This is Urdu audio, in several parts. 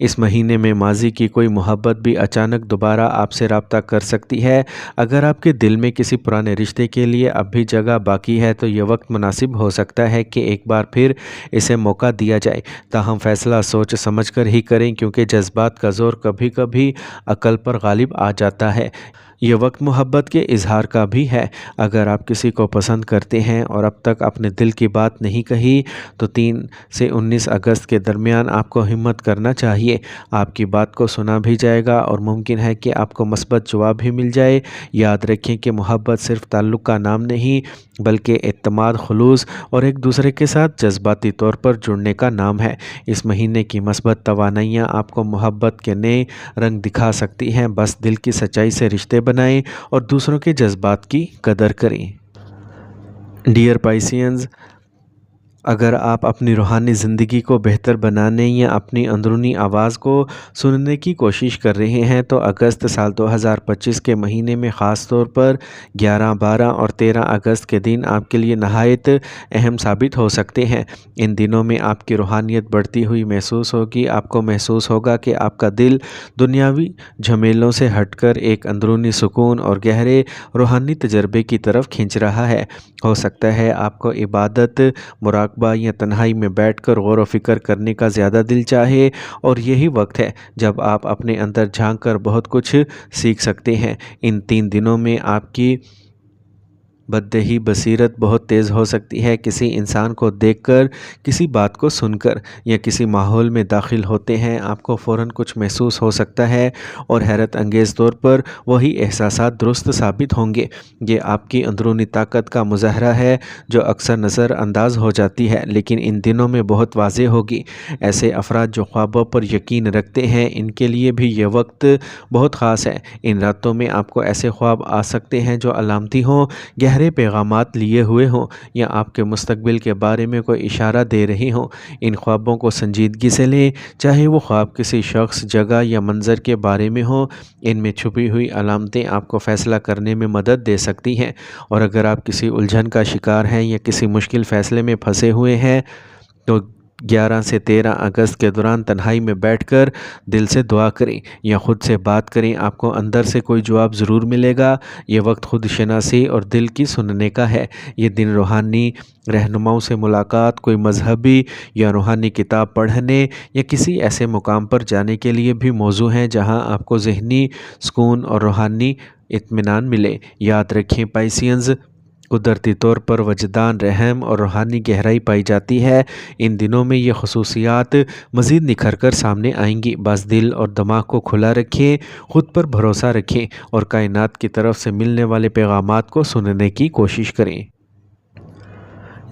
اس مہینے میں ماضی کی کوئی محبت بھی اچانک دوبارہ آپ سے رابطہ کر سکتی ہے۔ اگر آپ کے دل میں کسی پرانے رشتے کے لیے اب بھی جگہ باقی ہے تو یہ وقت مناسب ہو سکتا ہے کہ ایک بار پھر اسے موقع دیا جائے۔ تاہم فیصلہ سوچ سمجھ کر ہی کریں، کیونکہ جذبات کا زور کبھی کبھی عقل پر غالب آ جاتا ہے۔ یہ وقت محبت کے اظہار کا بھی ہے۔ اگر آپ کسی کو پسند کرتے ہیں اور اب تک اپنے دل کی بات نہیں کہی تو 3 سے 19 اگست کے درمیان آپ کو ہمت کرنا چاہیے۔ آپ کی بات کو سنا بھی جائے گا اور ممکن ہے کہ آپ کو مثبت جواب بھی مل جائے۔ یاد رکھیں کہ محبت صرف تعلق کا نام نہیں بلکہ اعتماد، خلوص اور ایک دوسرے کے ساتھ جذباتی طور پر جڑنے کا نام ہے۔ اس مہینے کی مثبت توانائیاں آپ کو محبت کے نئے رنگ دکھا سکتی ہیں۔ بس دل کی سچائی سے رشتے بنائیں اور دوسروں کے جذبات کی قدر کریں۔ ڈیئر پائسینز، اگر آپ اپنی روحانی زندگی کو بہتر بنانے یا اپنی اندرونی آواز کو سننے کی کوشش کر رہے ہیں تو اگست سال 2025 کے مہینے میں خاص طور پر 11، 12 اور 13 اگست کے دن آپ کے لیے نہایت اہم ثابت ہو سکتے ہیں۔ ان دنوں میں آپ کی روحانیت بڑھتی ہوئی محسوس ہوگی۔ آپ کو محسوس ہوگا کہ آپ کا دل دنیاوی جھمیلوں سے ہٹ کر ایک اندرونی سکون اور گہرے روحانی تجربے کی طرف کھنچ رہا ہے۔ ہو سکتا ہے آپ کو عبادت، مراقبہ یا تنہائی میں بیٹھ کر غور و فکر کرنے کا زیادہ دل چاہے، اور یہی وقت ہے جب آپ اپنے اندر جھانک کر بہت کچھ سیکھ سکتے ہیں۔ ان 3 دنوں میں آپ کی بددہی بصیرت بہت تیز ہو سکتی ہے۔ کسی انسان کو دیکھ کر، کسی بات کو سن کر یا کسی ماحول میں داخل ہوتے ہیں آپ کو فوراً کچھ محسوس ہو سکتا ہے، اور حیرت انگیز طور پر وہی احساسات درست ثابت ہوں گے۔ یہ آپ کی اندرونی طاقت کا مظاہرہ ہے جو اکثر نظر انداز ہو جاتی ہے لیکن ان دنوں میں بہت واضح ہوگی۔ ایسے افراد جو خوابوں پر یقین رکھتے ہیں ان کے لیے بھی یہ وقت بہت خاص ہے۔ ان راتوں میں آپ کو ایسے خواب آ سکتے ہیں جو علامتی ہوں، گہرے پیغامات لیے ہوئے ہوں یا آپ کے مستقبل کے بارے میں کوئی اشارہ دے رہے ہوں۔ ان خوابوں کو سنجیدگی سے لیں، چاہے وہ خواب کسی شخص، جگہ یا منظر کے بارے میں ہوں۔ ان میں چھپی ہوئی علامتیں آپ کو فیصلہ کرنے میں مدد دے سکتی ہیں، اور اگر آپ کسی الجھن کا شکار ہیں یا کسی مشکل فیصلے میں پھنسے ہوئے ہیں تو 11 سے 13 اگست کے دوران تنہائی میں بیٹھ کر دل سے دعا کریں یا خود سے بات کریں۔ آپ کو اندر سے کوئی جواب ضرور ملے گا۔ یہ وقت خود شناسی اور دل کی سننے کا ہے۔ یہ دن روحانی رہنماؤں سے ملاقات، کوئی مذہبی یا روحانی کتاب پڑھنے یا کسی ایسے مقام پر جانے کے لیے بھی موزوں ہیں جہاں آپ کو ذہنی سکون اور روحانی اطمینان ملے۔ یاد رکھیں پائسینز، قدرتی طور پر وجدان، رحم اور روحانی گہرائی پائی جاتی ہے۔ ان دنوں میں یہ خصوصیات مزید نکھر کر سامنے آئیں گی۔ بس دل اور دماغ کو کھلا رکھیں، خود پر بھروسہ رکھیں اور کائنات کی طرف سے ملنے والے پیغامات کو سننے کی کوشش کریں۔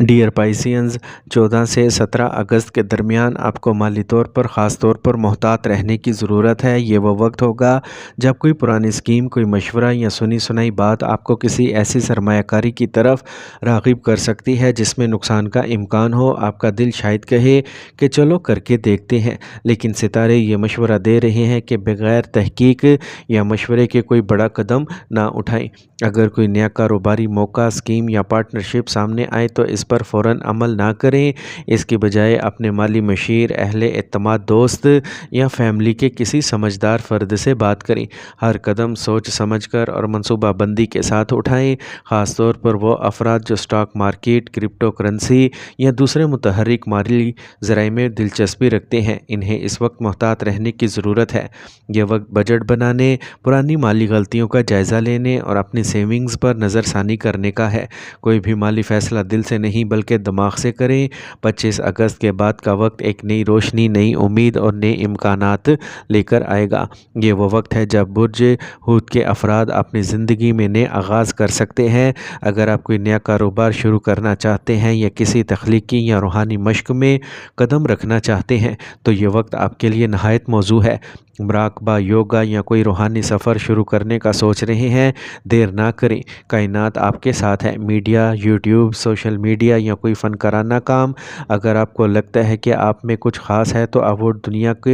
ڈیئر پائسینز، 14 سے 17 اگست کے درمیان آپ کو مالی طور پر خاص طور پر محتاط رہنے کی ضرورت ہے۔ یہ وہ وقت ہوگا جب کوئی پرانی اسکیم، کوئی مشورہ یا سنی سنائی بات آپ کو کسی ایسی سرمایہ کاری کی طرف راغب کر سکتی ہے جس میں نقصان کا امکان ہو۔ آپ کا دل شاید کہے کہ چلو کر کے دیکھتے ہیں، لیکن ستارے یہ مشورہ دے رہے ہیں کہ بغیر تحقیق یا مشورے کے کوئی بڑا قدم نہ اٹھائیں۔ اگر کوئی نیا کاروباری موقع، اسکیم یا پارٹنرشپ سامنے آئے تو اس پر فوراً عمل نہ کریں۔ اس کی بجائے اپنے مالی مشیر، اہل اعتماد دوست یا فیملی کے کسی سمجھدار فرد سے بات کریں۔ ہر قدم سوچ سمجھ کر اور منصوبہ بندی کے ساتھ اٹھائیں۔ خاص طور پر وہ افراد جو اسٹاک مارکیٹ، کرپٹو کرنسی یا دوسرے متحرک مالی ذرائع میں دلچسپی رکھتے ہیں، انہیں اس وقت محتاط رہنے کی ضرورت ہے۔ یہ وقت بجٹ بنانے، پرانی مالی غلطیوں کا جائزہ لینے اور اپنی سیونگز پر نظر ثانی کرنے کا ہے۔ کوئی بھی مالی فیصلہ دل سے نہیں بلکہ دماغ سے کریں۔ 25 اگست کے بعد کا وقت ایک نئی روشنی، نئی امید اور نئے امکانات لے کر آئے گا۔ یہ وہ وقت ہے جب برج حوت کے افراد اپنی زندگی میں نئے آغاز کر سکتے ہیں۔ اگر آپ کوئی نیا کاروبار شروع کرنا چاہتے ہیں یا کسی تخلیقی یا روحانی مشق میں قدم رکھنا چاہتے ہیں تو یہ وقت آپ کے لیے نہایت موزوں ہے۔ مراقبہ، یوگا یا کوئی روحانی سفر شروع کرنے کا سوچ رہے ہیں، دیر نہ کریں، کائنات آپ کے ساتھ ہے۔ میڈیا، یوٹیوب، سوشل میڈیا یا کوئی فنکارانہ کام، اگر آپ کو لگتا ہے کہ آپ میں کچھ خاص ہے تو اب وہ دنیا کو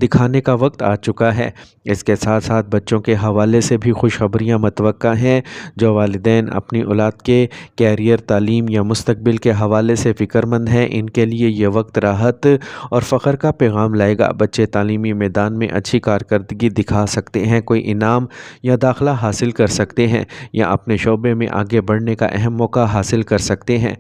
دکھانے کا وقت آ چکا ہے۔ اس کے ساتھ ساتھ بچوں کے حوالے سے بھی خوشخبریاں متوقع ہیں۔ جو والدین اپنی اولاد کے کیریئر، تعلیم یا مستقبل کے حوالے سے فکر مند ہیں، ان کے لیے یہ وقت راحت اور فخر کا پیغام لائے گا۔ بچے تعلیمی میدان میں اچھی کارکردگی دکھا سکتے ہیں، کوئی انعام یا داخلہ حاصل کر سکتے ہیں یا اپنے شعبے میں آگے بڑھنے کا اہم موقع حاصل کر سکتے ہیں۔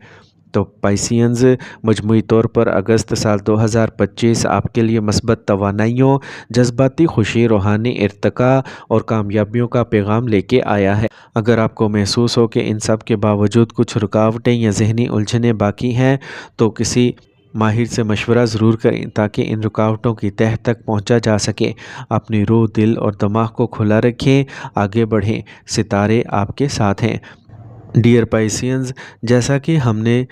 تو پائسینز، مجموعی طور پر اگست سال 2025 آپ کے لیے مثبت توانائیوں، جذباتی خوشی، روحانی ارتقاء اور کامیابیوں کا پیغام لے کے آیا ہے۔ اگر آپ کو محسوس ہو کہ ان سب کے باوجود کچھ رکاوٹیں یا ذہنی الجھنیں باقی ہیں تو کسی ماہر سے مشورہ ضرور کریں تاکہ ان رکاوٹوں کی تہہ تک پہنچا جا سکے۔ اپنی روح، دل اور دماغ کو کھلا رکھیں، آگے بڑھیں، ستارے آپ کے ساتھ ہیں۔ ڈیئر پائسینز، جیسا کہ ہم نے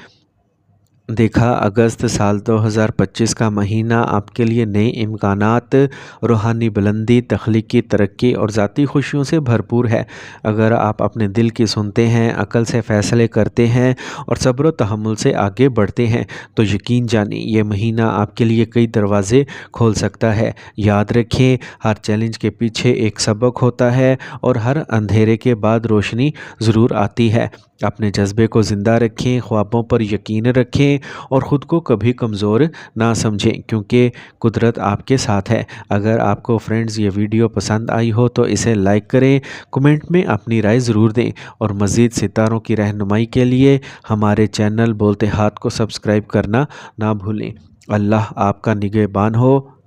دیکھا، اگست سال 2025 کا مہینہ آپ کے لیے نئے امکانات، روحانی بلندی، تخلیقی ترقی اور ذاتی خوشیوں سے بھرپور ہے۔ اگر آپ اپنے دل کی سنتے ہیں، عقل سے فیصلے کرتے ہیں اور صبر و تحمل سے آگے بڑھتے ہیں تو یقین جانیں یہ مہینہ آپ کے لیے کئی دروازے کھول سکتا ہے۔ یاد رکھیں، ہر چیلنج کے پیچھے ایک سبق ہوتا ہے اور ہر اندھیرے کے بعد روشنی ضرور آتی ہے۔ اپنے جذبے کو زندہ رکھیں، خوابوں پر یقین رکھیں اور خود کو کبھی کمزور نہ سمجھیں کیونکہ قدرت آپ کے ساتھ ہے۔ اگر آپ کو فرینڈز یہ ویڈیو پسند آئی ہو تو اسے لائک کریں، کمنٹ میں اپنی رائے ضرور دیں اور مزید ستاروں کی رہنمائی کے لیے ہمارے چینل بولتے ہاتھ کو سبسکرائب کرنا نہ بھولیں۔ اللہ آپ کا نگہبان ہو۔